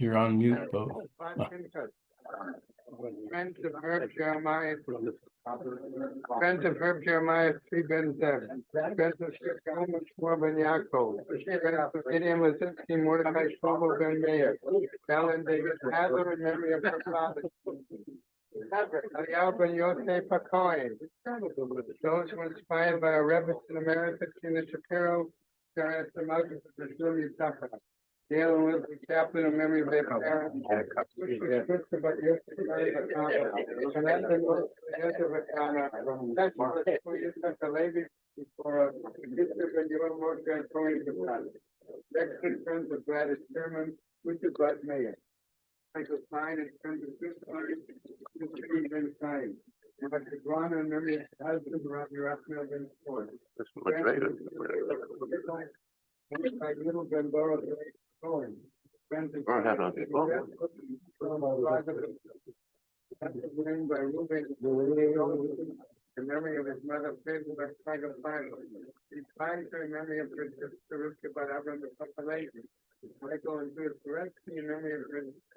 You're on mute, Bo. Friends of Herb Jeremiah, Friends of Herb Jeremiah, 3 Ben Zev, Friends of Shlomo Shmuel Ben Yaakov, Friends of Gideon Lazinski, Mordecai Shlomo Ben Meir, Alan David Adler in memory of her father, Eliyahu Ben Yosef HaKohen. Those who were inspired by our Rebbe in America, Tina Shapiro, Sarah Moses, and Shlomo Yitzhak. Dale and Leslie Chaplin in memory of their parents. Next good friends of Gladys Sherman, Richard Bud Mayer. Michael Klein and friends of Christine Ben Stein. Rebecca Grana in memory of her husband, Robbie Raphael Ben Ford. That's much later. Like little Ben Burrow, Cohen. Or have a By Ruben, in memory of his mother, Faithful by Tiger Fire. He finds her in memory of Rivka by Abram the Papalation. Michael and Bruce Goretzky in memory of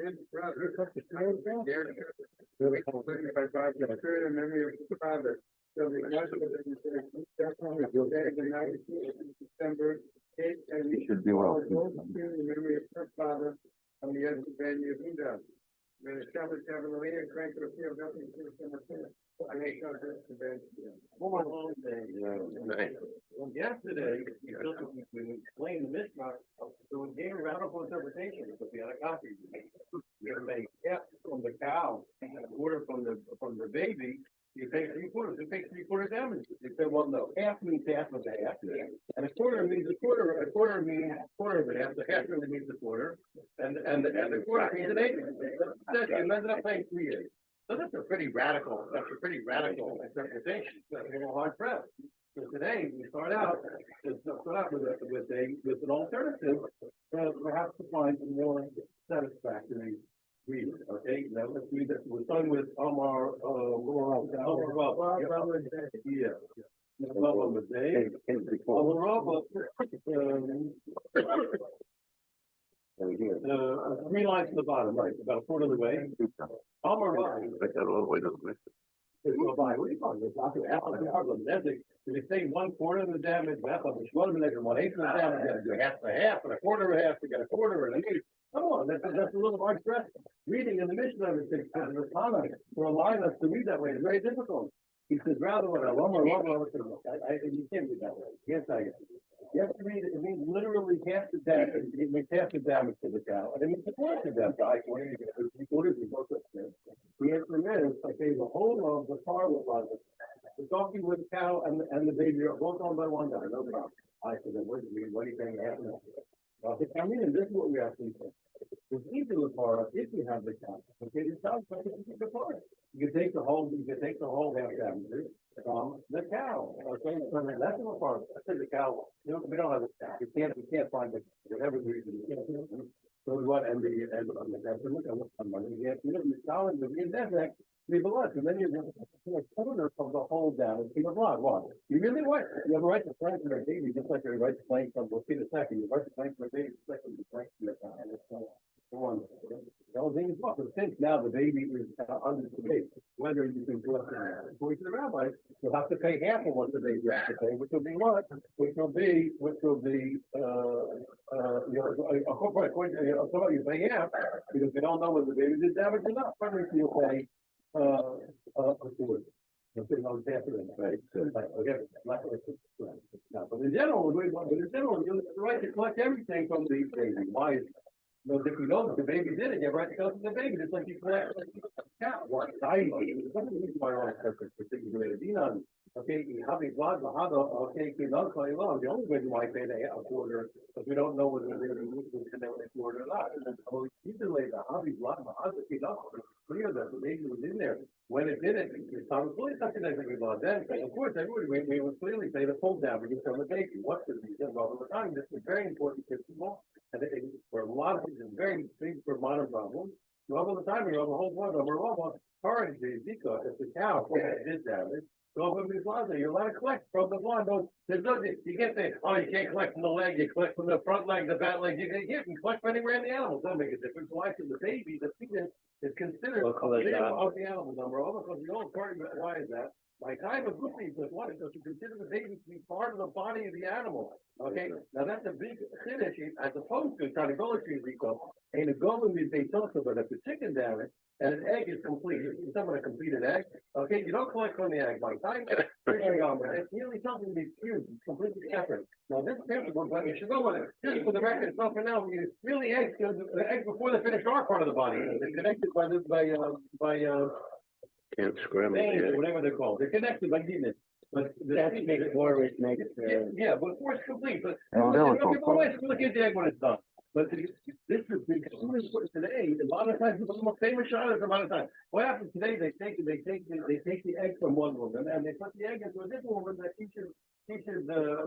his brother. By Barbara Stewart in memory of his father. So the December 8th, and He should be well. in memory of her father on the edge of Ben Yehuda. May the Shabbat have a Maria crank to the field, nothing to the I may show this to Ben. Yesterday, we explained the Mishnah, so we gave a radical interpretation because we had a copy. We make half from the cow and a quarter from the baby. You pay 3/4. You pay 3/4 damage. They said, well, no, half means half of the half, and a quarter means a quarter. A quarter means a quarter of the half. The half really means a quarter, and the quarter means an eighth. You ended up paying 3 years. So that's a pretty radical. That's a pretty radical interpretation. That's a little hard press. So today we start out with an alternative, perhaps to find a more satisfactory read. Okay, now let's read that. We're starting with Omar. Yeah. Three lines to the bottom, right? About a quarter of the way. Omar. I got all the way to the What do you call it? They say 1/4 of the damage, that's a 1/8 of the damage, you gotta do half and a half, and a quarter of a half, you got a quarter and an eighth. Come on, that's a little hard stress. Reading in the Mishnah, for a line us to read that way, it's very difficult. He says, rather what you can't read that way. You can't tell you. You have to read it. It means literally half the damage. It means half the damage to the cow. And it means the quarter to them. Guys, what are you going to do? 3/4 we both have to. The answer is, okay, the whole of the car was on it. The donkey with the cow and the baby are both owned by one guy, no problem. I said, what do you think happened? I mean, this is what we actually say. It's easy to par if you have the cow. Okay, it sounds like it's the par. You can take the whole half damage from the cow. Okay, so that's the part. I said the cow. We don't have the cow. We can't find it. Whatever reason, we can't. So what? And the money. The cow and the reindex. Leave a lot, and then you're going to quarter of the whole damage to the blood. What? You really want? You have a right to claim from a baby, just like you have a right to claim from. We'll see in a second. You have a right to claim from a baby, just like you claim from your child. One. The whole thing is what? Since now the baby is under the baby, whether you can do it according to the rabbi, you'll have to pay half of what the baby has to pay, which will be what? Which will be you pay half because they don't know whether the baby did damage or not. Finally, you'll pay. Right. But in general, you have the right to collect everything from the baby. Why is it? No, if you know that the baby did it, you have right to go to the baby, just like you collect a cat. What? Okay, the only reason why I pay a quarter, because we don't know whether the baby was connected with quarter or not. Clear that the baby was in there. When it did it, it's clearly not connected with law. Then, of course, we would clearly say the full damage from the baby. What's the reason? Well, over time, this is very important principle. And for a lot of things, it's very big for modern problems. All the time, you have a whole bunch of them. Almost orange, because it's a cow that did damage. Go over the plaza. You're allowed to collect from the blonde. There's no, you get the, oh, you can't collect from the leg. You collect from the front leg, the back leg. You can collect from anywhere in the animal. Doesn't make a difference. Why? Because the baby, the fetus, is considered We'll call it of the animal number. All because the old part. Why is that? My time of goofy was what? Because you consider the baby to be part of the body of the animal. Okay, now that's a big finish as opposed to trying to go to the and a golden is they talk about if the chicken damage and an egg is complete. You're talking about a completed egg. Okay, you don't collect from the egg. By the time it's nearly something that's huge, it's completely separate. Now this principle, but you should go with it. Just for the record, so for now, really eggs, the eggs before they finish are part of the body. They're connected by Can't scramble veins the or egg. whatever they're called. They're connected by DNA. But That's before it's made it through. yeah, before it's complete, but And they'll okay, go well, let's look at the egg when it's done. But this is today, a lot of times, the most famous shot is a lot of times. What happens today, they take the egg from one woman and they put the egg into a different woman that she should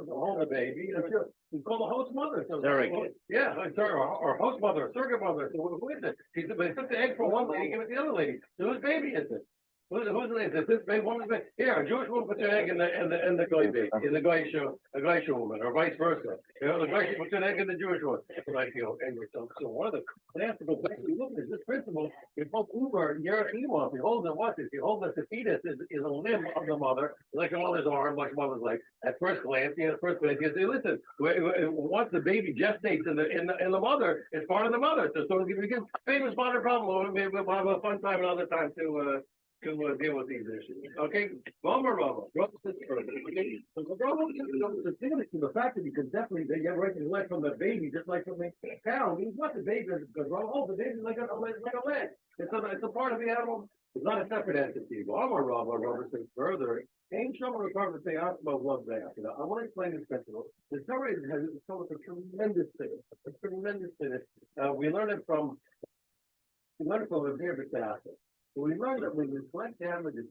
hold the baby. It's called a host mother. So, Surrogate. yeah, or host mother, or surrogate mother. So who is it? They took the egg from one lady, give it to the other lady. So whose baby is it? Who's it? Is this big woman's baby? Here, a Jewish woman puts her egg in the goy baby, in the goyish woman, or vice versa. You know, the goyish puts an egg in the Jewish one. Like, you know, and so one of the classical things we look at this principle. If both Uber and Yerachima, if you hold the what? If you hold that the fetus is a limb of the mother, like a mother's arm, like a mother's leg. At first glance, you say, listen, once the baby gestates in the mother, it's part of the mother. So we get famous modern problem. Maybe we'll have a fun time another time to deal with these issues. Okay, Rama. Okay, so the fact that you can definitely get right to the leg from the baby, just like from the cow, means what the baby is because the baby is like a leg. It's a part of the animal. It's not a separate entity. Rama says further. Ain't someone required to say about one day. I want to explain this principle. The story has told us a tremendous thing. We learned it from a very big aspect. We learned that when we collect damages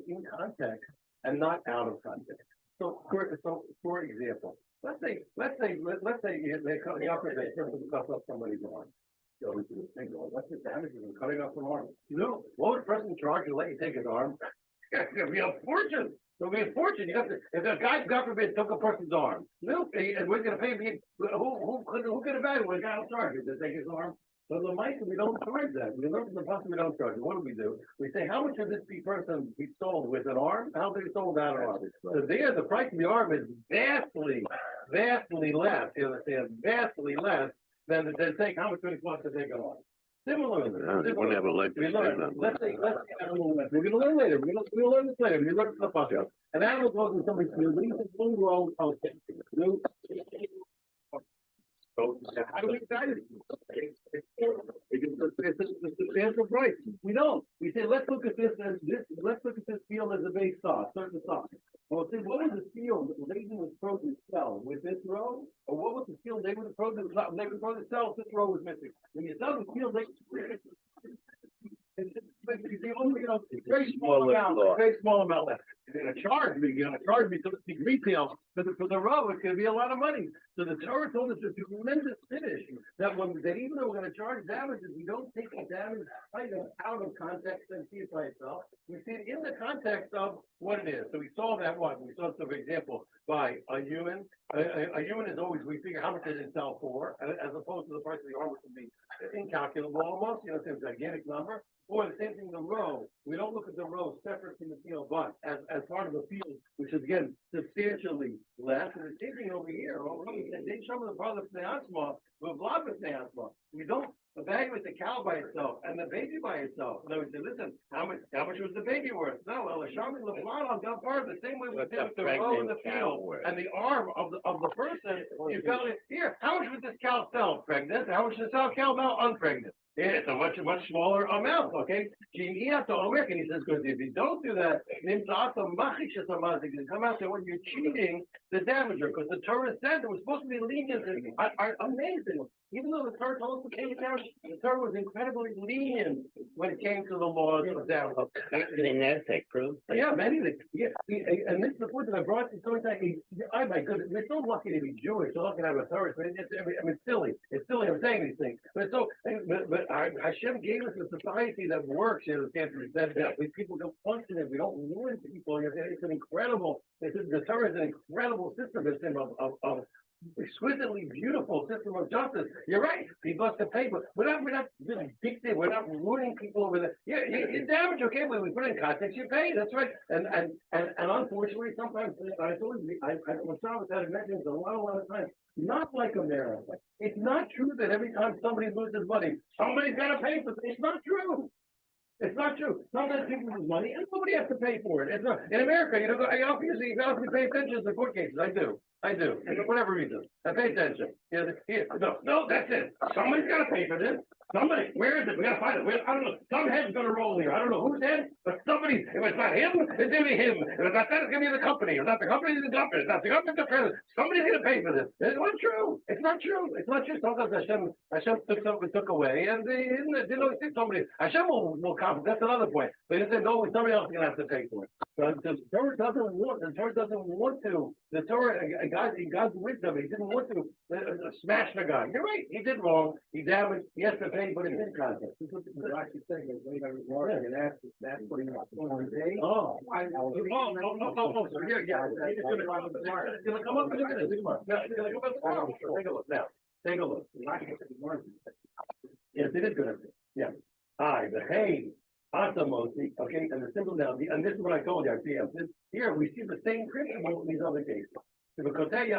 in context and not out of context. So for example, let's say they cut the upper they cut off somebody's arm. So we do think, well, what's the damages in cutting off an arm? You know, what would a person charge to let you take his arm? It's gonna be a fortune. It'll be a fortune. You have to, if a guy, God forbid, took a person's arm, we'll pay, and we're gonna pay me. Who could have been? We're gonna charge him to take his arm. So the mice, we don't charge that. We learn from the possible we don't charge it. What do? We say, how much of this person be sold with an arm? How they sold that arm? So there, the price of the arm is vastly less. You understand? Vastly less than take how much would it cost to take an arm. Similarly, You want to have a leg. we learn. Let's say we're gonna learn later. We'll learn this later. We learn from the possible. An animal goes in somebody's field, leaves a full grown outfit. So how do we decide it? It's a substantial price. We don't. We say let's look at this as this. Let's look at this field as a base sauce, certain sauce. Well, see, what was the field that laden with produce sell with this row, or what was the field they would produce sell if this row was missing? When you sell the field, it's very small amount. Very small amount left. You're gonna charge me, so to speak, retail for the row. It's gonna be a lot of money. So the Torah told us a tremendous finish that even though we're gonna charge damages, we don't take the damage item out of context and see it by itself. We see it in the context of what it is. So we saw that one. We saw, for example, by a human. A human is always, we figure how much did it sell for, as opposed to the price of the arm, which would be incalculable almost. You know, it's a gigantic number. Or the same thing, the row. We don't look at the row separate from the field, but as part of the field, which is again substantially less. And the same thing over here. They show me the brother Pneasma, we don't evaluate the cow by itself and the baby by itself. And then we say, listen, how much was the baby worth? No, well, the Shami Leflon got part of the same way we did with the row in the field and the arm of the person. You got it here. How much would this cow sell pregnant? How much does this cow sell unpregnant? Yeah, it's a much smaller amount, okay? And he says, because if you don't do that, then come out there when you're cheating the damager, because the Torah said there was supposed to be lenient. Amazing. Even though the Torah told us to take it down, the Torah was incredibly lenient when it came to the laws of damage. Genetic proof. Yeah, many things. Yeah, and this is the point that I brought to so many. Oh my goodness, we're so lucky to be Jewish, so lucky to have a Torah. It's silly. It's silly. I'm saying these things, but Hashem gave us a society that works. You know, that we people don't function it. We don't ruin people. It's an incredible. The Torah is an incredible system of exquisitely beautiful system of justice. You're right. People have to pay, but we're not vindictive. We're not ruining people over there. Yeah, you damage. Okay, when we put it in context, you pay. That's right. And unfortunately, sometimes I was mentioning a lot of times. Not like America. It's not true that every time somebody loses money, somebody's got to pay for it. It's not true. It's not true. Sometimes people lose money and nobody has to pay for it. It's not. In America, you know, I obviously pay attention to court cases. I do. And for whatever reason, I pay attention. No, that's it. Somebody's got to pay for this. Somebody, where is it? We got to find it. I don't know. Some head's going to roll here. I don't know whose head, but somebody. If it's not him, it's going to be him. If it's not that, it's going to be the company. If it's not the company, it's the government. If it's not the government, the president. Somebody's going to pay for this. It's not true. It's not true. It's not true. Sometimes Hashem took away, and they didn't always think somebody. Hashem will compensate. That's another point. But he said, no, somebody else is going to have to pay for it. So the Torah doesn't want. The Torah doesn't want to. The Torah, God's wisdom, he didn't want to smash the guy. You're right. He did wrong. He damaged. He has to pay, but it's in context. That's what he Oh, so yeah. It's going to come up in a minute. Take a look now. Take a look. Yes, it is going to be. Yeah. The hay. Asamosi, okay, and the symbol now, and this is what I told you, here we see the same principle in these other cases. If a guy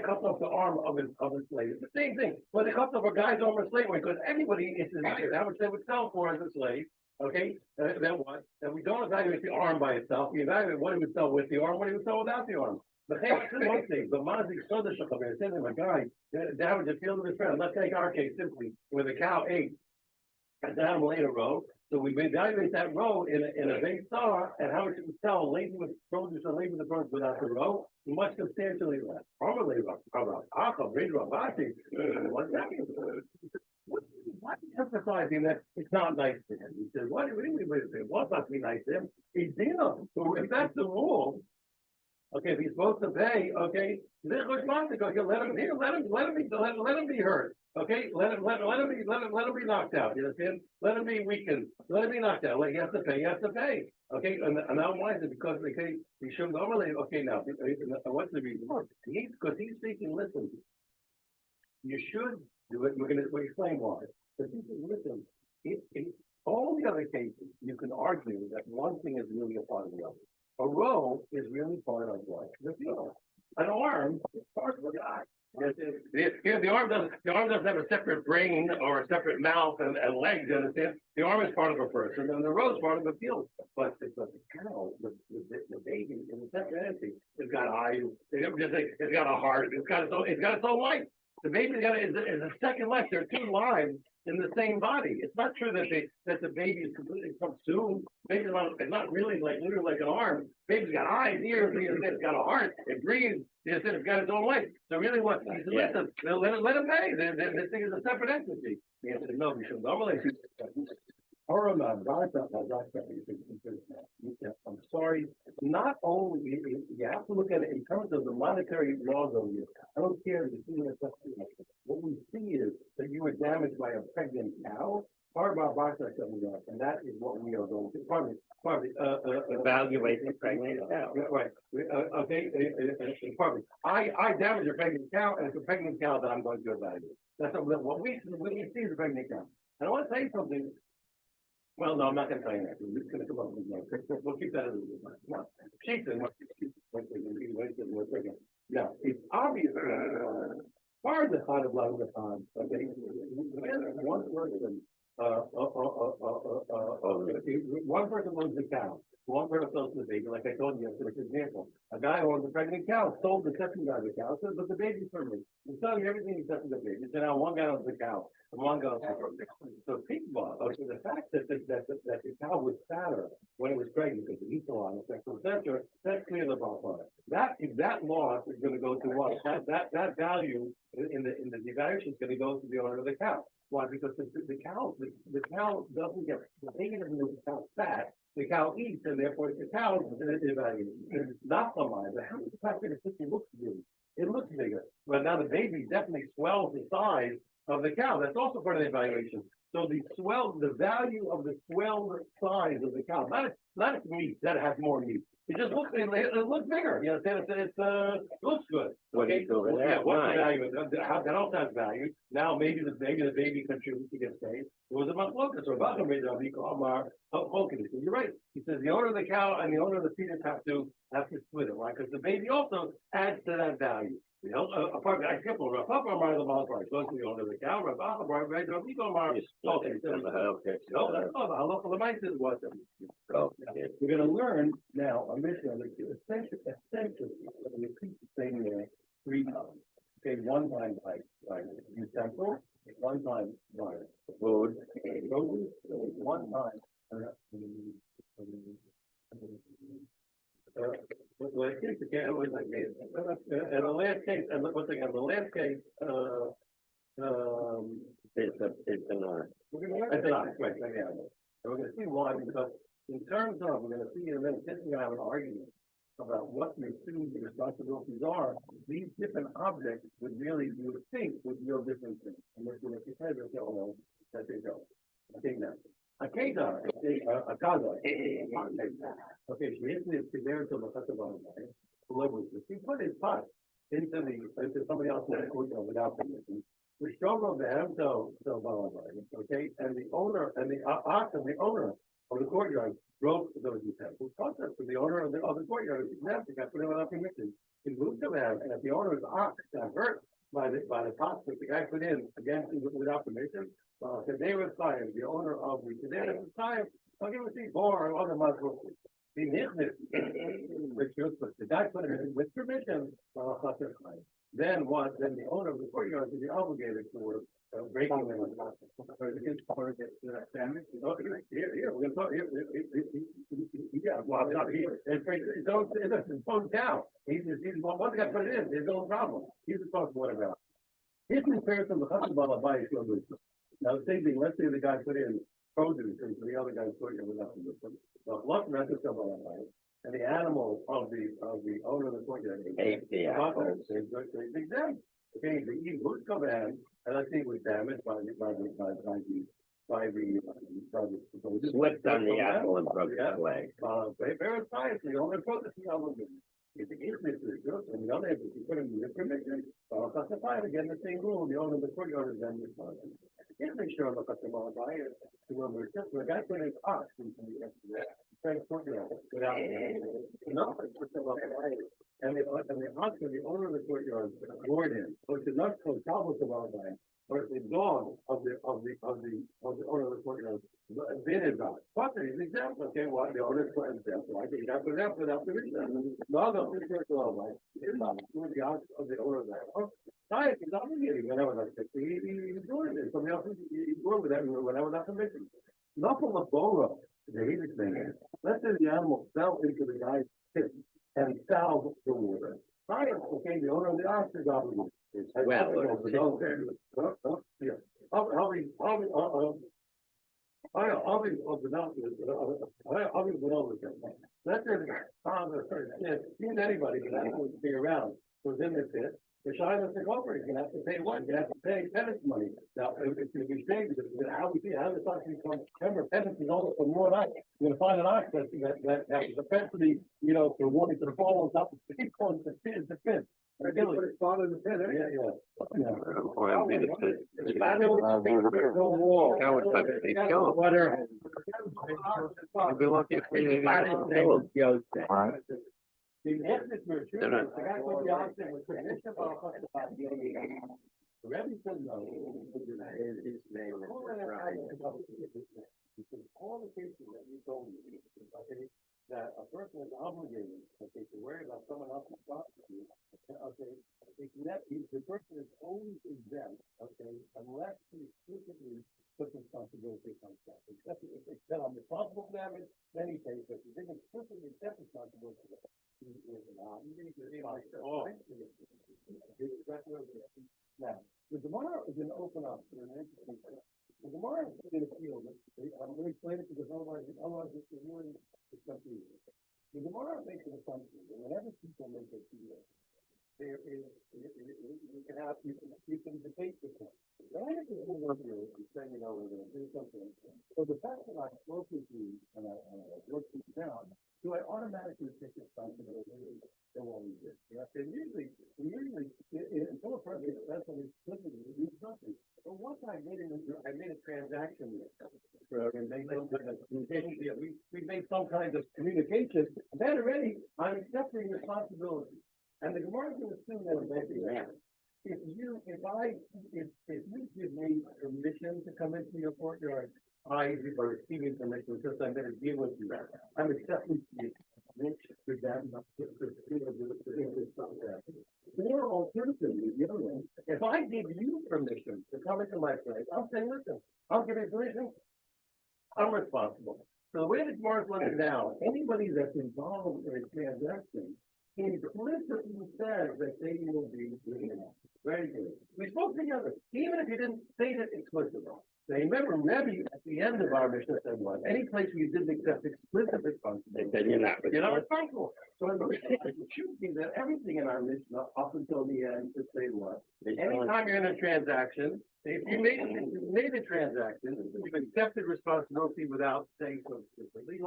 cuts off the arm of his slave, it's the same thing. But they cut off a guy's arm of slavery because everybody is how much they would sell for as a slave, okay? Then what? Then we don't evaluate the arm by itself, we evaluate what he would sell with the arm, what he would sell without the arm. But hey, one thing, the Mazik Soda Shakaber said to my guy, damage the field of his friend. Let's take our case simply, where the cow ate an animal ate a row. So we evaluate that row in a base star and how much it would sell laden with produce and laden with the produce without the row, much substantially less. Probably why are you emphasizing that it's not nice to him? He says, what do you mean? It was not to be nice to him. He's deal. So if that's the rule, okay, if he's supposed to pay, okay, let him be hurt. Okay, let him be knocked out. You understand? Let him be weakened. Let him be knocked out. Like he has to pay. Okay, and now why is it? Because they say he should normally. Okay, now what's the reason? Because he's thinking. Listen, you should do it. We'll explain why. But he's thinking, listen. In all the other cases, you can argue that one thing is really a part of the other. A row is really part of what? The field. An arm is part of the guy. The arm doesn't have a separate brain or a separate mouth and legs. You understand? The arm is part of a person, and the row is part of the field. But the cow, the baby in the center entity, it's got eyes. It's got a heart. It's got its own life. The baby is a second life. There are two lives in the same body. It's not true that the baby is completely consumed. Baby's not really literally like an arm. Baby's got eyes, ears, it's got a heart, it breathes, it's got its own life. So really what he said, listen, let him pay. This thing is a separate entity. The answer is no, we should normally I'm sorry. Not only you have to look at it in terms of the monetary laws of you. I don't care if you see what we see is that you were damaged by a pregnant cow. And that is what we are going to probably Evaluate the pregnant cow. Right. Okay. Probably. I damage a pregnant cow, and it's a pregnant cow that I'm going to evaluate. That's what we see is a pregnant cow. And I want to say something. Well, no, I'm not going to tell you that. It's going to come up with we'll keep that as a no. Now, it's obvious. Far as the thought of love the pond, okay, one person, one person owns the cow. One person sells the baby, like I told you yesterday, for example. A guy who owns a pregnant cow sold the second guy the cow, says, but the baby's for me. He's selling everything except for the baby. So now one guy owns the cow, and one guy owns the cow. So the fact that the cow was fatter when it was pregnant, because the heat on, etc., that's clear the ballpark. If that loss is going to go to what? That value in the devaluation is going to go to the owner of the cow. Why? Because the cow doesn't get, the baby doesn't make the cow fat. The cow eats, and therefore the cow is evaluated. It's not the mind, but how does the fact that it looks big? It looks bigger. But now the baby definitely swells in size of the cow. That's also part of the evaluation. So the value of the swelled size of the cow, not its meat, that has more meat. It just looks, it looks bigger, you know, it looks good. What Okay, is over well, there? yeah, what's the Right. value? That also has value. Now, maybe the baby contributes to get paid. It was about focus, or about focus. You're right. He says the owner of the cow and the owner of the fetus have to split it, right? Because the baby also adds to that value. You know, apart from Papa Mar the Malpar, goes to the owner of the cow, Papa Mar, right? Yes, Okay, okay. no, that's not the halacha. The mice is what. Okay. We're gonna learn now a mission, essentially, we're gonna repeat the same there 3 times. Okay, one time by utensil, one time by food, produce, one time. Well, I think the cat was like, and the last case, and what's again, the last case, It's an art. we're gonna, that's an right, yeah. And we're gonna see why, because in terms of, we're gonna see in a minute, we're gonna have an argument about what the assumed responsibilities are. These different objects would really, you would think, would real different things. And we're gonna say, oh, no, that they don't. I think now. A kaza, a kaza. Okay, she hits it there until the festival. She put his pot into somebody else's courtyard without permission. We struggled to have so okay, and the owner and the ox and the owner of the courtyard broke those utensils. Process for the owner of the courtyard is exempt. Got put it without permission. He moved to them, and if the owner's ox got hurt by the pot that the guy put in again without permission, they were fired. The owner of the today at the time, I'll give it or other muscles. The guy put it in with permission. Then what? Then the owner of the courtyard is obligated for breaking them. Here, we're gonna talk here. Yeah, well, not here. It's his own cow. He's once the guy put it in, there's no problem. He's responsible about it. Here's the parents of the husband by now, the same thing, let's say the guy put in produce into the other guy's courtyard without permission. Well, lots of and the animal of the owner of the courtyard. Ate the apples. It's exempt. Okay, the evil command, and I think was damaged by the Slipped on the apple and broke yeah. the leg. Very science, the owner broke the if the business is good, and the other, if you put in the permission, classify it again, the same rule, the owner of the courtyard is then responsible. Can't make sure look at the mall buy it, the guy put his ox into the courtyard without, no, and the ox and the owner of the courtyard board him, which is not called Talbot of our buy, or the dog of the owner of the courtyard, bit his ox. But he's exempt, okay, what the owner is exempt, so I think that was that without the reason. No, it's not the ox of the owner of that. Science is obligated whenever that's he's doing it. Somebody else is doing with that whenever that's permission. Nothing of Bora, the hated thing. Let's say the animal fell into the guy's pit and salved the water. Science, okay, the owner of the ox is obligated. Well, let's say the father said, anybody can actually be around, was in the pit. The Shiloh took over, you're gonna have to pay what? You have to pay penance money. Now, if it's gonna be changed, how the ox becomes, remember, penance is also for more ox. You're gonna find an ox that has the propensity, for wanting to fall on top of the people in the pit, Put his father in the pit, yeah. Or I'll be the pit. No wall. Cow would like to be killed. Whatever. You'd be lucky if we didn't get killed. The ethnic virtue, They're not- the guy with the ox that was permission of the Rebbe said no. His name is Ryan. All the cases that you told me, okay, that a person is obligated, okay, to worry about someone else's property, okay, the person is always exempt, okay, unless he explicitly puts responsibility on himself. Except if they said I'm responsible for damage, then he pays, but he didn't explicitly accept responsibility. He is not. Now, the Gemara is going to open up to an interesting thing. The Gemara is going to feel that I'm going to explain it because otherwise it's really confusing. The Gemara makes an assumption that whenever people make a deal, there is you can debate the point. When with you and saying, you know, we're gonna do something. So the fact that I spoke with you and I wrote you down, do I automatically take responsibility for what we did? You know, and usually, until a person does something explicitly, we do something. But once I made a transaction, and made some kind of communication, yeah, we made some kind of communication, then already I'm accepting responsibility. And the Gemara is going to assume that eventually happens. If you give me permission to come into your courtyard, I are receiving permission because I'm going to deal with you. I'm accepting the permission for that. Or alternatively, the other way, if I give you permission to come into my place, I'll say, listen, I'll give you permission. I'm responsible. So the way the Gemara is running now, anybody that's involved in a transaction implicitly says that they will be doing it. Very good. We spoke together, even if you didn't state it explicitly. Now, remember, Rebbe at the end of our mission said what? Any place where you didn't accept explicit responsibility, Then you're not responsible. So it should be that everything in our mission up until the end should say what? Anytime you're in a transaction, if you made a transaction, you've accepted responsibility without saying so explicitly.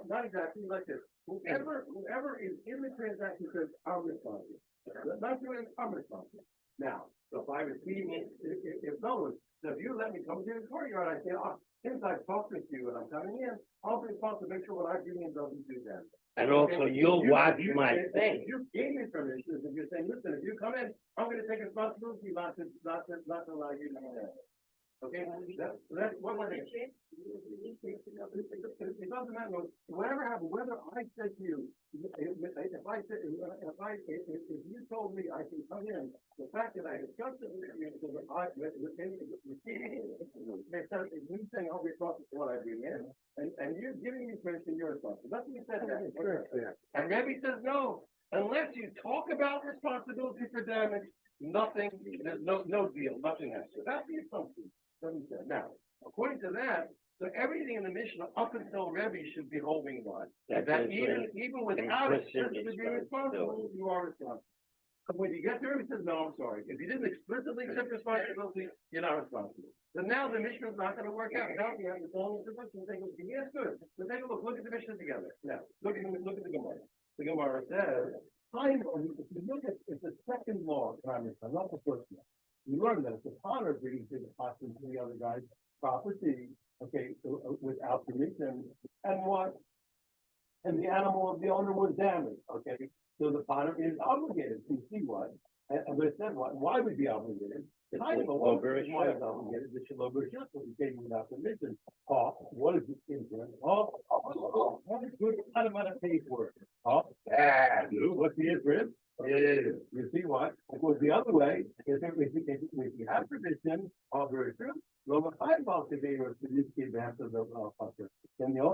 Not exactly like this. Whoever is in the transaction says, I'm responsible. Not doing it, I'm responsible. Now, so if I receive it, if no one, so if you let me come to the courtyard, I say, since I've talked with you and I'm coming in, I'll be responsible to make sure what I bring in doesn't do that. And also, you'll watch my thing. You gave me permission, and you're saying, listen, if you come in, I'm gonna take responsibility not to allow you to do that. Okay, that's one thing. It doesn't matter, whatever happened, whether I said to you, if you told me I can come in, the fact that I discussed it with you, me saying I'll be responsible for what I bring in, and you're giving me permission, you're responsible. That's what you said. And Rebbe says, no, unless you talk about responsibility for damage, nothing, there's no deal, nothing has to. That's the assumption. Now, according to that, so everything in the Mishnah up until Rebbe should be holding on. That even without explicitly being responsible, you are responsible. When you get there, he says, no, I'm sorry. If you didn't explicitly accept responsibility, you're not responsible. So now the Mishnah is not going to work out. Now we have to go into the Mishnah and think, yes, good. So take a look. Look at the Mishnah together. Now, look at the Gemara. The Gemara says, if you look at it's the second law of Mishnah, not the first law. You learn that if the father brings in the husband to the other guy's property, okay, without permission, and what? And the animal of the owner was damaged, okay? So the father is obligated to see what? And they said what? Why would be obligated? Why is obligated? The Shalover Shut was taken without permission. What is the inference? What is good amount of pay for it? What's the inference? You see what? It goes the other way. If you have permission, all very true. Then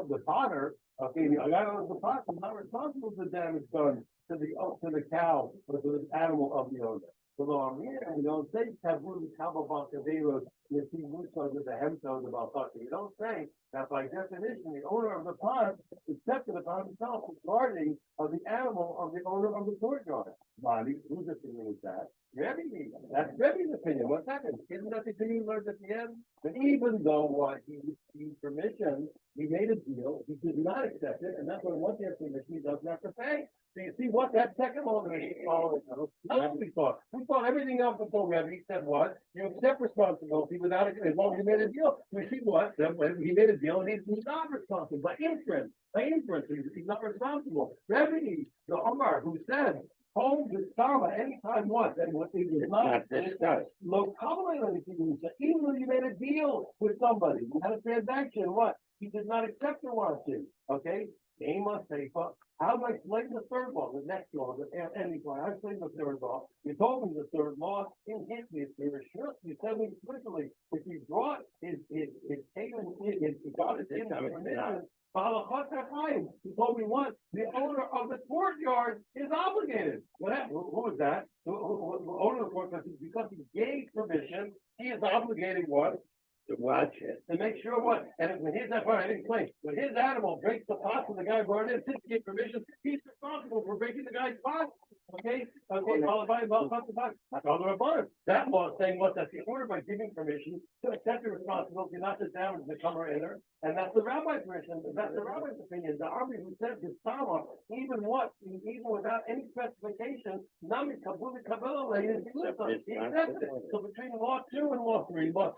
the potter, okay, the potter is not responsible for damage done to the cow or to the animal of the owner. So here we don't say taboo kababacaderos, you see muchos of the hemtos about talking. You don't say that by definition the owner of the pot accepted upon himself the guarding of the animal of the owner of the courtyard. Body, whose opinion is that? Rebbe. That's Rebbe's opinion. What's happened? Isn't that the opinion learned at the end? But even though he received permission, he made a deal, he did not accept it, and that's what once he has permission, he doesn't have to pay. So you see what that second law is following. That's what we thought. We thought everything else until Rebbe said what? You accept responsibility without it, as long as you made a deal. We see what? He made a deal, and he's not responsible. By inference, he's not responsible. Rebbe, the Omar, who said, home to Sama anytime what? And what he was not discussed. Even though you made a deal with somebody, you had a transaction, what? He did not accept the warranty. Okay? Amos Seifa. How do I explain the third law, the next law, any law? I explained the third law. You told me the third law in his sure. You said me explicitly, if he brought his got his permission, he told me what? The owner of the courtyard is obligated. Who is that? The owner of the courtyard, because he gave permission, he is obligated what? To watch it. To make sure what? And when his I didn't explain. When his animal breaks the pot and the guy brought it in, since he gave permission, he's responsible for breaking the guy's pot. Okay, followed by, that's all the above. That law saying what, that the order by giving permission to accept the responsibility not to damage the comer inner, and that's the rabbi's permission, that's the rabbi's opinion. The army who said this Sama, even without any specification, Nami Kabuli Kabbalah, he accepted it. So between law 2 and law 3, law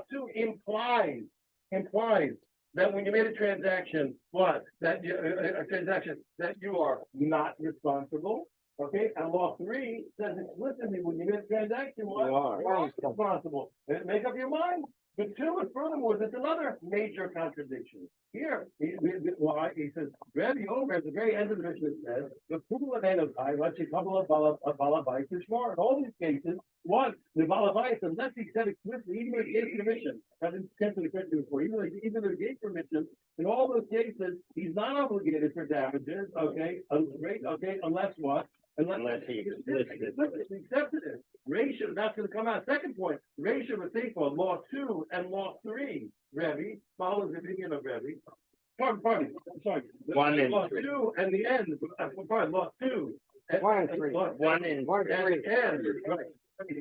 two implies that when you made a transaction, a transaction that you are not responsible. Okay, and law 3 says explicitly when you make a transaction, you are responsible. Make up your mind. But 2, and furthermore, there's another major contradiction. Here, why he says, Rabbi over at the very end of the mission says, the people of Enokai, let's see, couple of balabais is more. In all these cases, one, the balabais, unless he said explicitly, even if he gave permission, as it's potentially before, even if he gave permission, in all those cases, he's not obligated for damages, okay, unless what? Unless he accepted it. Ratio, that's going to come out. Second point, ratio of Sefer, law 2 and law 3, Rebbe, follows the opinion of Rebbe. Pardon, sorry. Law 2 and the end, law 2. 1 and 3. 1 and 3. Right.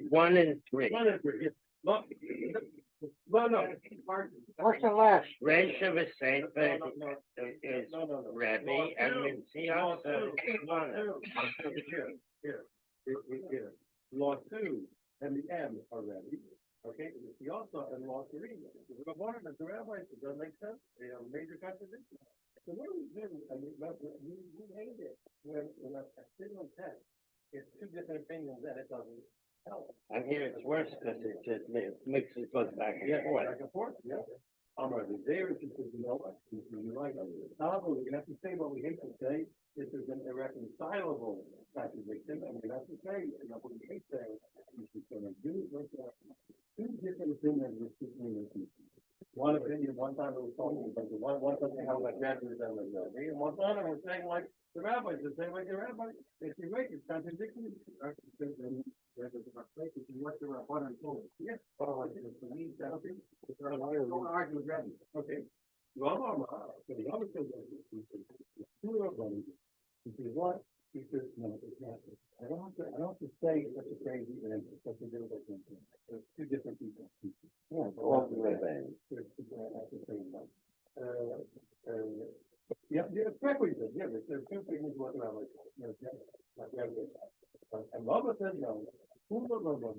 1 and 3. 1 and 3, yeah. No. First and last. Ratio of Sefer is No. Rebbe, and Mitzvah Here. Law 2 and the M are Rebbe. Okay, he also and law 3. The rabbis, does that make sense? They have a major contradiction. So what do we do? I mean, we hate it when a single text is 2 different opinions and it doesn't help. And here it's worse because it just mixes goes back and forth. Back and forth, yeah. The there is just, you're right. However, we have to say what we hate to say. This is an irreconcilable contradiction, and we have to say, what we hate saying, we should do 2 different opinions with 2 different people. One opinion, one time it was talking about the one something how like that is and like that. And one time it was saying like the rabbis, the same like the rabbis. It's right, it's contradictory. What the rabbanan told us. Yes. Don't argue with rabbis. Okay. So the other says he says what? He says no, it's not. I don't have to say such a crazy and such a difficult thing. There's 2 different people. Yeah, all the Rebbe. Yeah, exactly. Yeah, there's 2 things what rabbis. And Rabbi said no. Who the Rabbi?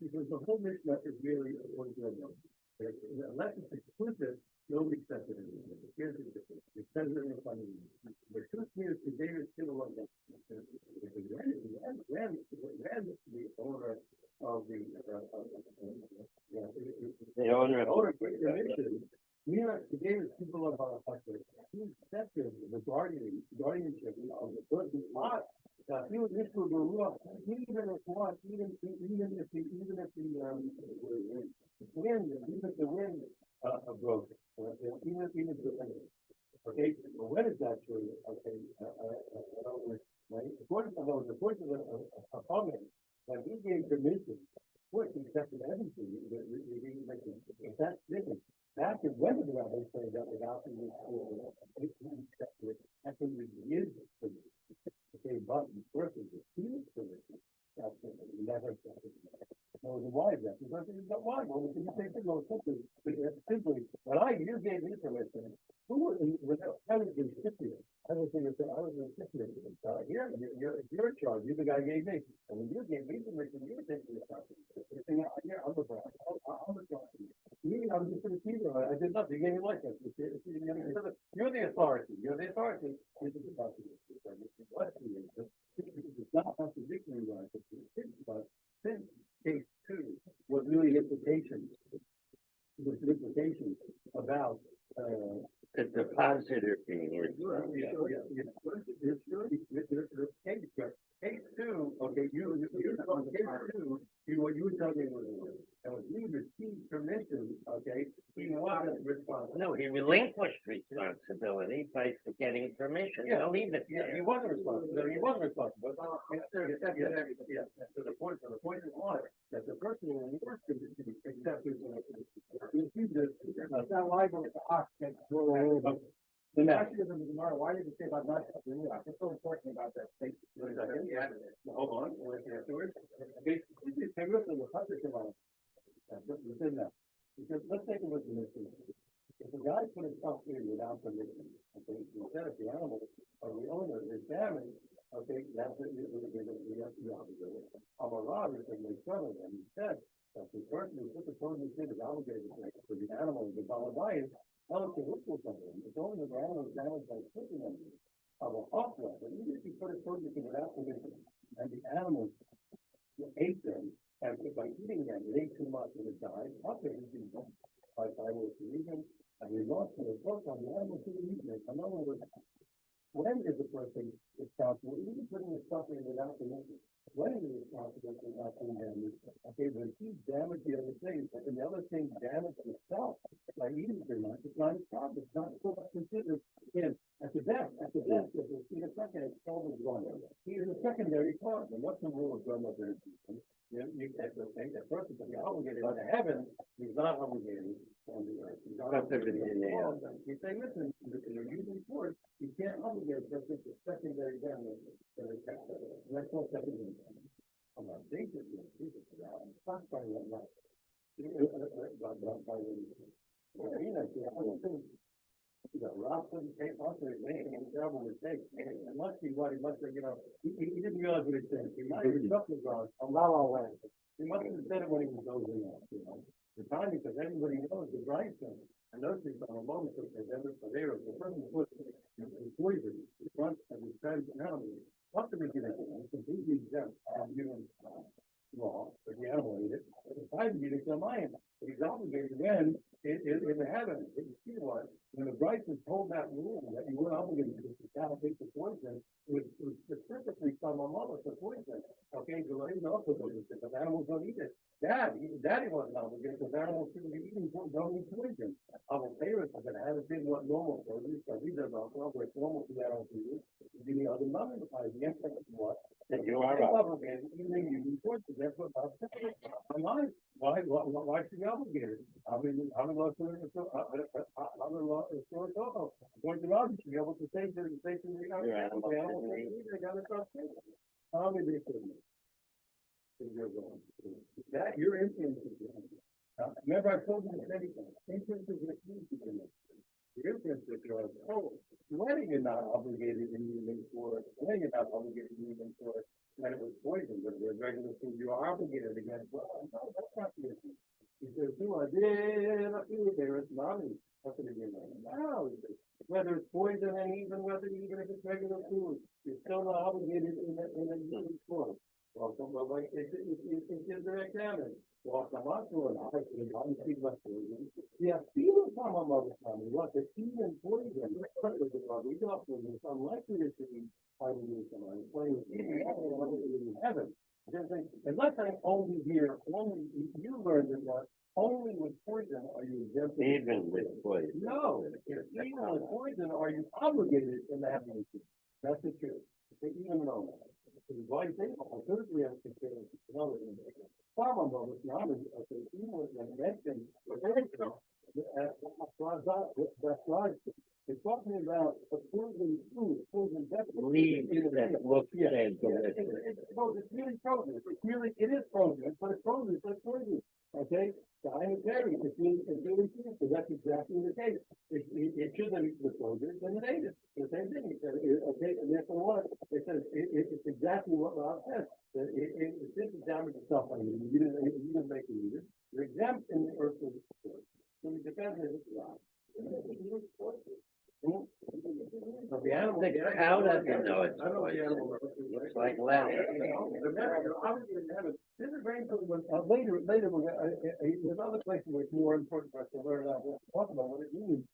Because the whole Mishnah is really according to Rabbi. Unless it's explicit, nobody accepts it. Here's the difference. It says it in front of you. The 2 spheres to David still love them. When the owner of the owner of the David people of our he accepted the guardianship of the person's heart. He was Mr. Baruch, even if the wind broke, even if the okay, well, when is that true? Okay, according to the comment, when he gave permission, of course he accepted everything. That's different. Back in when the rabbi said that without the that's when we use it. Okay, but the person refused permission. That's never accepted. No, why is that? Because it's not why. Well, you say simply, when you gave me permission, who without having been recipient? I was the recipient. Here, you're in charge. You're the guy who gave me. And when you gave me permission, you were taking responsibility. Here, I'm the boss. I'm the boss. I was just a receiver. I did nothing. You gave me license. You're the authority. You're the authority. This is about it's not contradictory, right? But since case 2 was really implications. It was implications about the depositor being Case 2, okay, on case 2, what you were telling me was, and when he received permission, okay, he wasn't responsible. No, he relinquished responsibility by getting permission. Yeah. I'll leave it Yeah, there. he wasn't responsible. Yeah. So the point is why that the person who works to accept his it's not liable to ox next door. The next is tomorrow. Why did you say about not? What's so important about that statement? Okay, this is a real thing, how to come out. Within that, because let's take a look at this. If a guy put his stuff in without permission, okay, instead of the animal or the owner is damaged, okay, that's it, you have to do it. I'm a robber, and they tell him, and he said, that the person who put the code in is obligated for the animal, the volunteer, tell him to look for something, it's only if the animal is damaged by putting them. I will offer, but even if you put a code in without permission, and the animal ate them, and by eating them, it ate too much and it died, after eating them, I was vegan, and we lost the book on the animal to the eating it. In other words, when is the person responsible, even putting the stuff in without permission? When is the responsible for not doing damage? Okay, when he damaged the other thing, and the other thing damaged itself by eating too much, it's not his problem, it's not considered, again, at the best, if it's in a second, it's always wrong. He is a secondary cause, and what's the rule of grandmother? You have to think that person to be obligated on heaven, he's not obligated on the earth. He's not obligated on the earth. You say, listen, you're using force, you can't obligate a person to secondary damage. That's all secondary damage. I'm not thinking, stop by that life. You know, Rob couldn't take off his name, and terrible mistake. It must be what he must have, you know, he didn't realize what he said. He might have something wrong. I'm not all that. He must have said it when he was dozing off, you know. The time, because everybody knows the right thing. And those things on a moment, so they were the person who put poison in front of his friends and animals. Not the beginning, it's completely exempt from human law, but the animal ate it. It's time to get it to mine. He's obligated when in the heaven. You see what? When the Bryson told that rule that you weren't obligated to allocate the poison, it was specifically from a mother for poison. Okay, the lady also goes with it, but animals don't eat it. Daddy wasn't obligated because animals shouldn't be eating don't eat poison. I will say it, but it hasn't been what normal for you, because he does not know what's normal to that on you. The other mother, the answer is what? That you are obligated, even you poison, that's what I'm not. Why should be obligated? I'm in law, going to law, you should be able to say to the animal, they got to stop saying. How many they couldn't? That your influence is. Remember, I told you many times, influence is a key to the influence that you're when you're not obligated in using for it, when you're not obligated in using for it, when it was poison, but the regular food you are obligated against. Well, no, that's not the issue. He says, I did a few there, it's not nothing again. Now, whether it's poison and even if it's regular food, you're still not obligated in a using form. Well, like it's indirect damage. Well, I'm not doing yeah, even from a mother's family, what the even poison, we got from this unlikely to be fighting with someone, playing in heaven. Unless I'm only here, only you learned that what only with poison are you exempt. Even with poison. No, even with poison are you obligated in the heaven. That's the truth. Even though. Why you think? Thirdly, I'm considering another thing. Farmer was not even with the mention. That's right. It's talking about the frozen food, frozen Leaves that look it's really frozen. It is frozen, but it's frozen, so it's poison. Okay? Dietary, it's really true, because that's exactly the case. It shouldn't eat the frozen, then it ate it. The same thing. He said, okay, and therefore what? It says it's exactly what Rob said. It didn't damage itself on you. You didn't make it either. You're exempt in the earth of the sport. So it depends on this Rob. So the animal, How does it know it's I don't know the animal. Looks like leather. This is very important. Later, we're gonna, there's other places where it's more important for us to learn out, talk about what it means.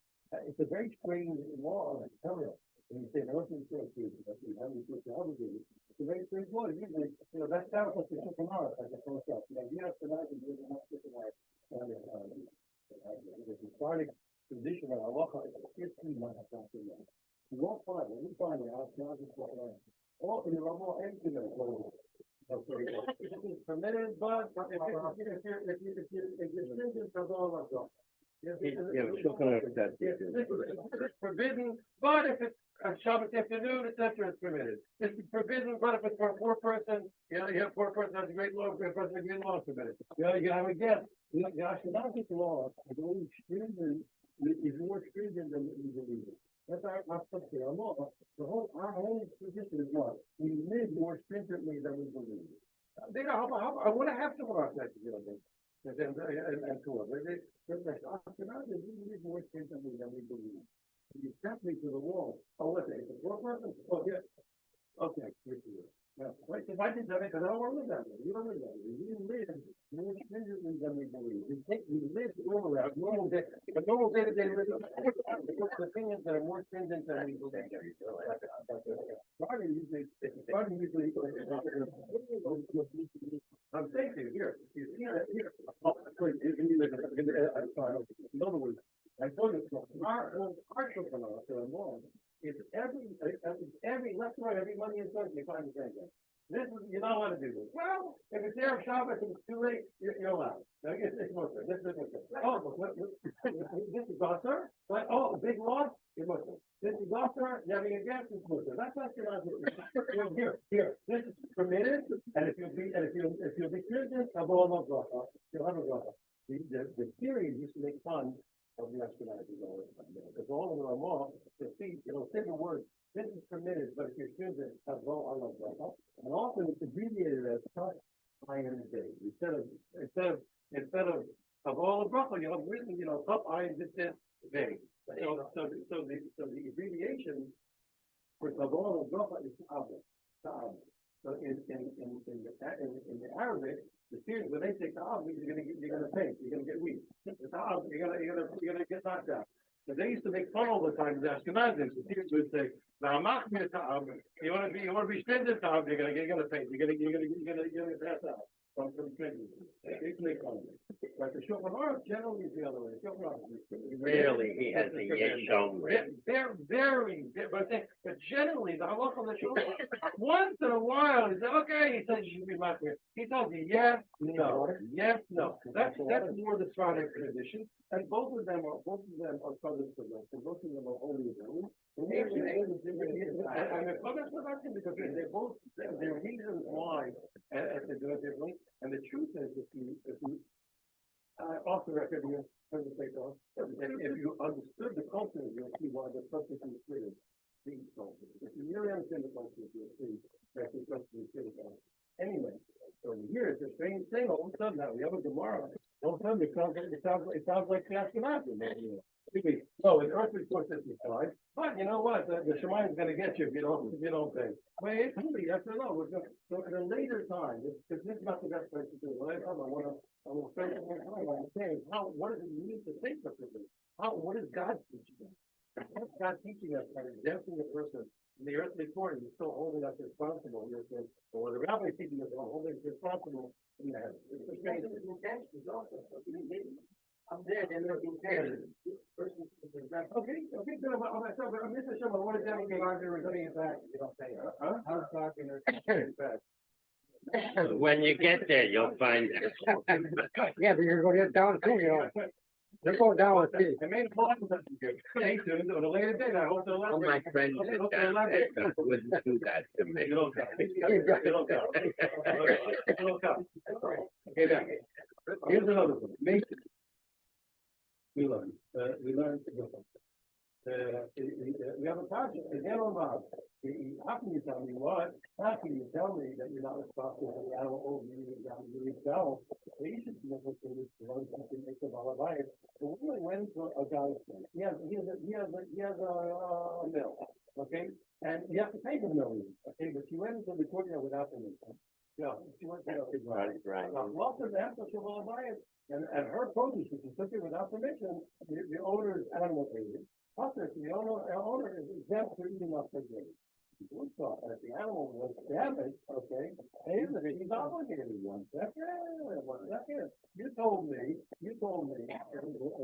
It's a very strange law in Ontario. When you say an ocean source, it's a very strange law. Usually, that's how it's a chicken heart, like a post up. You have to imagine there's not chicken heart. There's a starting condition of halacha is 15 months after that. You won't find it. You find it out now. All in the rubble and in the clothes. It's permitted, but if you're stringent, does all of us go. You're looking at that. It's forbidden, but if it's a Shabbat afternoon, etc., it's permitted. It's forbidden, but if it's for a poor person, you have a poor person has a great law, a great person has a great law, it's permitted. You have a guest. Ashkenazi law, I believe, stringent, is more stringent than we believe. That's our law. Our whole position is what? We live more stringently than we believe. They know I want to have to watch that, you know, and to us. Ashkenazi, we live more stringently than we believe. You sent me to the wall. Oh, what's it? It's a poor person? Oh, yeah. Okay, good for you. Now, wait, if I did that, because I don't want to live that way. You don't live that way. We live more stringently than we believe. We live normal out, normal day, a normal day-to-day living. The opinions that are more stringent than we believe. I'm saying to you, here. Oh, wait, in other words, I told you, our children are involved. It's every left, right, every Monday and Sunday, you find the same thing. This is, you don't want to do this. Well, if it's Erev Shabbos and it's too late, you're allowed. It's Muslim. This is Muslim. Oh, but this is Gosser? Like, oh, big loss? It's Muslim. This is Gosser, having a guest is Muslim. That's not your here. This is permitted, and if you'll be Christian, you'll have a Gosser. The theory used to make fun of the Ashkenazi all the time, because all of them are more, say the word, this is permitted, but if you're choosing, and often it's abbreviated as cut I in the day. Instead of all the bracha, you have written, cup I in this day. So the abbreviation for all the bracha is ta'ab. So in the Arabic, the students, when they say ta'ab, you're gonna pay, you're gonna get weak. The ta'ab, you're gonna get knocked out. So they used to make fun all the time of the Ashkenazis. The students would say, "Na'amach mi ta'ab." You want to be stringent ta'ab, you're gonna pay. You're gonna pass out from stringent. They used to make fun of it. But the Shulchan Aruch generally is the other way. Rarely he has a yesh only. They're very, but generally the halacha of the Shulchan, once in a while, he said, okay, he said you should be my friend. He tells you yes, no, yes, no. That's more the Sfardic tradition, and both of them are southern tradition. Both of them are holy. And they're because they're both there are reasons why they do it differently. And the truth is, if you off the record, if you understood the culture, you'll see why the subject is clear. If you really understand the culture, you'll see that the subject is clear. Anyway, so here it's a strange thing. All of a sudden, now we have a Gemara. All of a sudden, it sounds like Ashkenazi. No, in earthly course, this is fine. But you know what? The Shemayim is going to get you if you don't pay. Wait, yes or no? So at a later time, this is not the best place to do it. When I will spend some more time on saying what does it mean to think of this? What is God teaching us? What's God teaching us by exempting a person in the earthly court? You're still holding us responsible. You're saying, well, the rabbi is teaching us holding us responsible in the heaven. I'm there, and they're there. Okay, good. Mr. Sherman, what is that mean? You're going it back. You don't say, I'm talking back. When you get there, you'll find out. Yeah, but you're gonna get down too, They're going down with me. I made a point of that. Stay tuned on a later date. I hope they'll All my friends are down there wouldn't do that to me. You don't count. You don't count. Okay, now, here's another one. We learn to go. We have a project. Again, how can you tell me what? How can you tell me that you're not responsible for the animal over you yourself? You should be able to run something make them all alive. But we went to a guy's place. He has a mill, okay? And you have to pay the mill, okay? But she went into the courtyard without permission. Yeah, she went to the Right. Lots of that, so she'll buy it. And her produce, if you took it without permission, the owner's animal paid it. Also, the owner is exempt for eating off the grave. If the animal was damaged, okay, he's obligated. 1 second. You told me,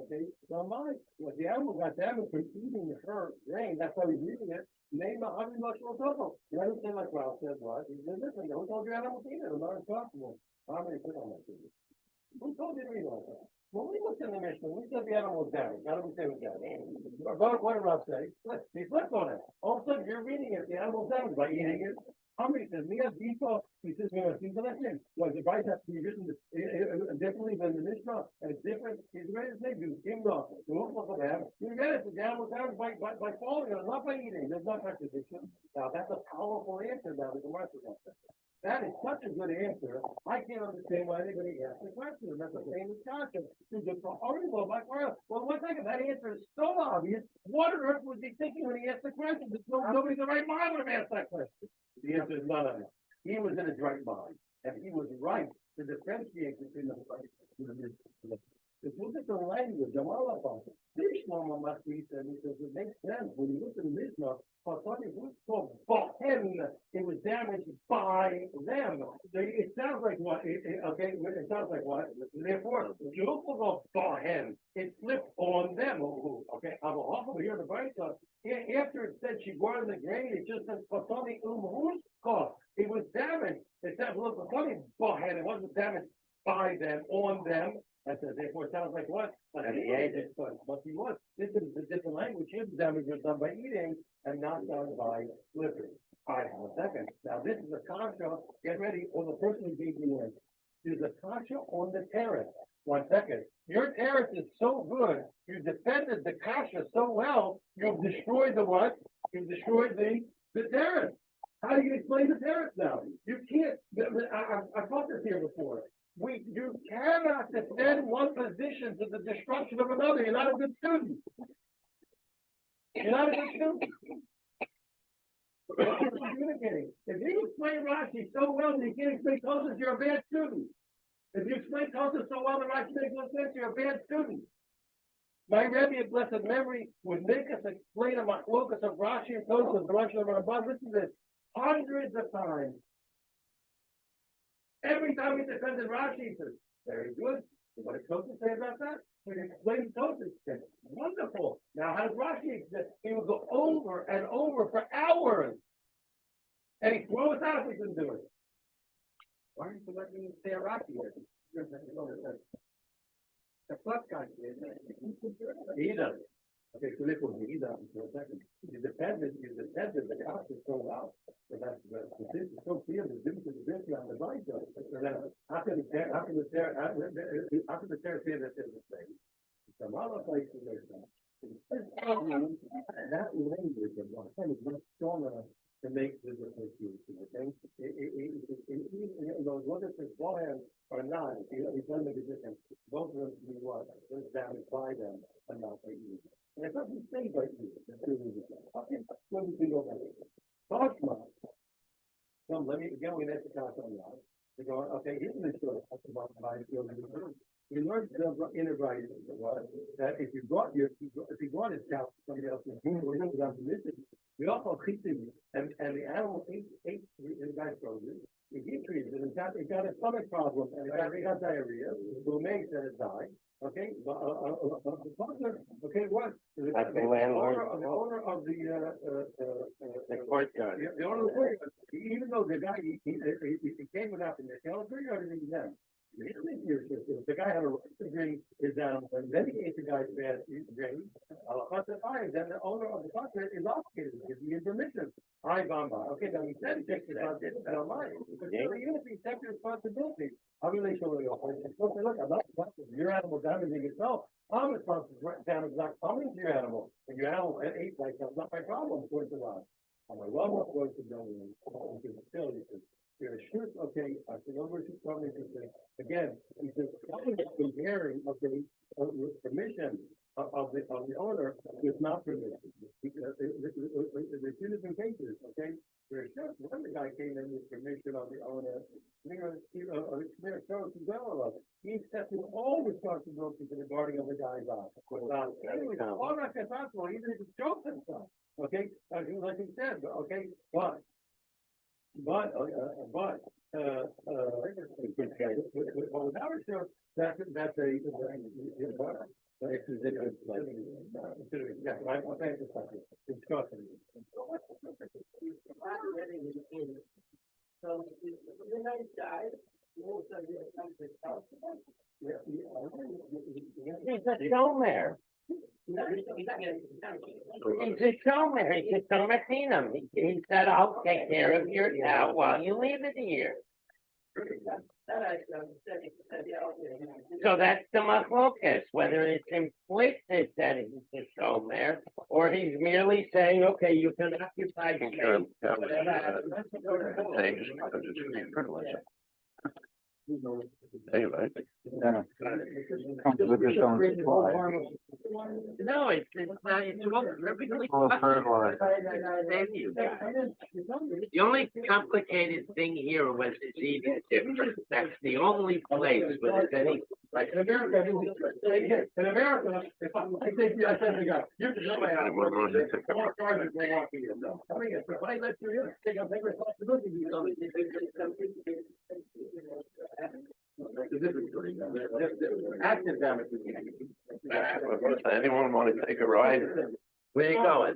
okay, so if the animal got damaged from eating her grain, that's why he's eating it. Name a hundred much more total. You understand like Ralph said, what? He said, listen, who told you animals eat it? It's not impossible. How many put on that? Who told you to read all that? When we looked in the Mishnah, when we said the animal was damaged, how do we say it was damaged? What did Rob say? He flipped on it. All of a sudden, you're reading it, the animal's damaged by eating it. How many says, me as default, he says, he's elected. Well, the Bible has to be written differently than the Mishnah, and it's different. He's read his name, you give off. You look at them, you read it, the animal damaged by falling on it, not by eating. There's no contradiction. Now, that's a powerful answer now, the Gemara says. That is such a good answer. I can't understand why anybody asked the question. And that's the same with conscience. Well, one second, that answer is so obvious. What on earth was he thinking when he asked the question? Nobody in the right mind would have asked that question. The answer is none of it. He was in his right mind, and he was right to differentiate between the right and the mischief. If you look at the language, Shlomo Machli said, he says, it makes sense when you look at the Mishnah, it was called Bohem, it was damaged by them. It sounds like what? Okay, it sounds like what? Therefore, if you look for Bohem, it flipped on them. Okay, here the Bible. After it said she brought in the grain, it just said Patani it was damaged. It said, look, Patani Bohem, it wasn't damaged by them, on them. That says, therefore, it sounds like what? Like he ate it, but he was. This is a different language. Here, the damage was done by eating and not done by flipping. All right, one second. Now, this is a kasha. Get ready, or the person who gave you in. There's a kasha on the terrace. 1 second. Your terrace is so good. You defended the kasha so well. You've destroyed the what? You've destroyed the terrace. How do you explain the terrace now? You can't. I've taught this here before. You cannot defend one position to the destruction of another. You're not a good student. You're not a good student. Communicating. If you explain Rashi so well that you can't explain Tosas, you're a bad student. If you explain Tosas so well that Rashi makes no sense, you're a bad student. My Rebbe of blessed memory would make us explain a machlokas of Rashi and Tosas, the Rashi of Ramban. Listen to this, hundreds of times. Every time we defended Rashi, he says, very good. What does Tosas say about that? We explain Tosas. Wonderful. Now, how does Rashi exist? He would go over and over for hours. And he'd throw us out if we couldn't do it. Why aren't you letting me say a Rashi here? The plus guy did. He does. Okay, so this was he does for a second. You defended the cost is so well. So that's this is so clear the difference is this on the right though. So then how can the terror say that there's a thing? Some other places there's that. That language of one is much strong enough to make this a issue. Okay? Whether it's Bohem or not, it's going to be different. Both of them can be what? There's damage by them and not by you. And it doesn't say by you. Okay, let me go back. Tashma. Let me again. We let the class on that. They go. Okay, here's the story about my field. We learned inner writing that if you brought his cow to somebody else's room or without permission, we also chitim and the animal ate the guy's frozen. He treated it. It got a stomach problem and it got diarrhea. The makes that it died. Okay, the partner. Okay, what? The owner of the courtyard. The owner of the courtyard. Even though the guy he came without permission, the courtyard is exempt. The guy had a right to bring his animal, and then he ate the guy's bad grain. Then the owner of the partner is obligated to give the permission. Okay, now he said he takes responsibility. I don't mind. But even if he takes responsibility, how do they show you? Look, I'm not responsible for your animal damaging itself. I'm responsible for damage not coming to your animal. And your animal ate like that's not my problem, according to God. I'm a well more close to going still, you're sure, okay, I think over to something interesting. Again, he says, comparing of the permission of the owner with not permission. There's two different cases, okay? There's just one the guy came in with permission of the owner. He accepted all responsibility for the guarding of the guy's eye. Anyway, all not possible, even if it's choked himself. Okay, like he said, okay, but what our show that's a yeah, I think it's costly. So the nice guy, He's a showman. He's a showman. He's a showman. He said, "I'll take care of your cow while you leave it here." So that's the machlokas, whether it's implicit that he's a showman, or he's merely saying, "Okay, you can occupy the space." Anyway. Comes with its own supply. No, it's not, it's all perfectly All fine. fertilized. Thank you. The only complicated thing here was his eating difference. That's the only place where there's any, like, In America, if I take you, I said to the guy, you can let my house. Anyone wants to take a- More charges will walk in. I mean, if I let you in, take a big responsibility. Active damage. Anyone want to take a ride? where you going?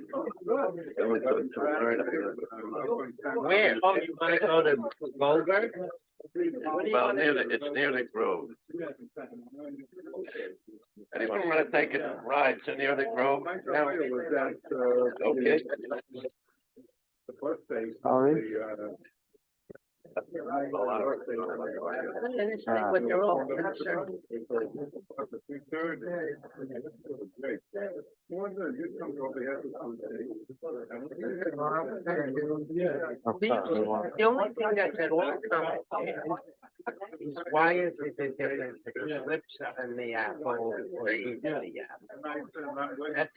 Where? Oh, you wanna go to Goldberg? Well, it's near the Grove. Anyone want to take a ride to near the Grove? No? Okay. Sorry? But they're all concerned. The only thing that's at all complicated is why is it the difference between lips and the apple or eating the apple? That's